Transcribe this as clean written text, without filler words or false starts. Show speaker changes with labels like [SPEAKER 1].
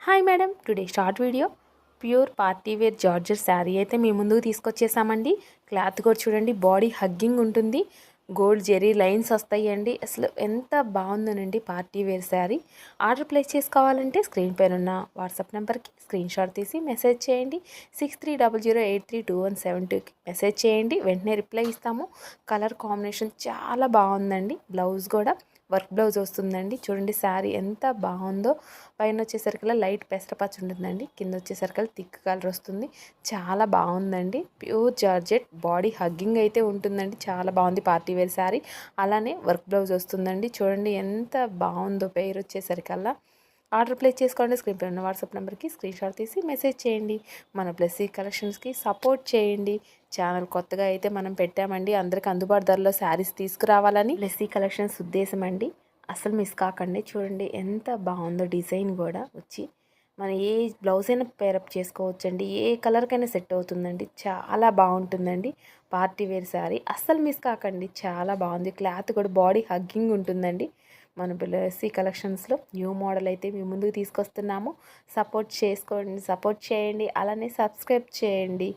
[SPEAKER 1] Hi madam, today short video pure party wear georgette sari అయితే మీ ముందుకు తీసుకొచ్చేసామండి. క్లాత్ కూడా చూడండి, బాడీ హగ్గింగ్ ఉంటుంది, గోల్డ్ జెరీ లైన్స్ వస్తాయండి. అసలు ఎంత బాగుందోనండి party wear sari. Order place చేసుకోవాలంటే స్క్రీన్ పైన ఉన్న వాట్సాప్ నెంబర్కి స్క్రీన్ షాట్ తీసి మెసేజ్ చేయండి. 6300832172కి మెసేజ్ చేయండి, వెంటనే రిప్లై ఇస్తాము. కలర్ కాంబినేషన్ చాలా బాగుందండి. బ్లౌజ్ కూడా వర్క్ బ్లౌజ్ వస్తుందండి. చూడండి శారీ ఎంత బాగుందో. పైన వచ్చేసరికి లైట్ పెసరపచ్చ ఉంటుందండి, కింద వచ్చేసరికి థిక్ కలర్ వస్తుంది. చాలా బాగుందండి. ప్యూర్ జార్జెట్, బాడీ హగ్గింగ్ అయితే ఉంటుందండి. చాలా బాగుంది పార్టీ వేర్ శారీ. అలానే వర్క్ బ్లౌజ్ వస్తుందండి. చూడండి ఎంత బాగుందో. పేరు వచ్చేసరికల్లా ఆర్డర్ ప్లేస్ చేసుకోండి. స్క్రీన్ పై ఉన్న వాట్సాప్ నెంబర్కి స్క్రీన్ షాట్ తీసి మెసేజ్ చేయండి. మన ప్లస్ ఈ కలెక్షన్స్కి సపోర్ట్ చేయండి. ఛానల్ కొత్తగా అయితే మనం పెట్టామండి, అందరికి అందుబాటు ధరలో శారీస్ తీసుకురావాలని ప్లస్ ఈ కలెక్షన్స్ ఉద్దేశం అండి. అసలు మిస్ కాకండి. చూడండి ఎంత బాగుందో, డిజైన్ కూడా వచ్చి మన ఏ బ్లౌజ్ అయినా పేరప్ చేసుకోవచ్చండి, ఏ కలర్కైనా సెట్ అవుతుందండి. చాలా బాగుంటుందండి పార్టీ వేర్ శారీ. అస్సలు మిస్ కాకండి, చాలా బాగుంది. క్లాత్ కూడా బాడీ హగ్గింగ్ ఉంటుందండి. మన ప్లస్సీ కలెక్షన్స్లో న్యూ మోడల్ అయితే మీ ముందుకు తీసుకొస్తున్నాము. సపోర్ట్ చేసుకోండి, సపోర్ట్ చేయండి, అలానే సబ్స్క్రైబ్ చేయండి.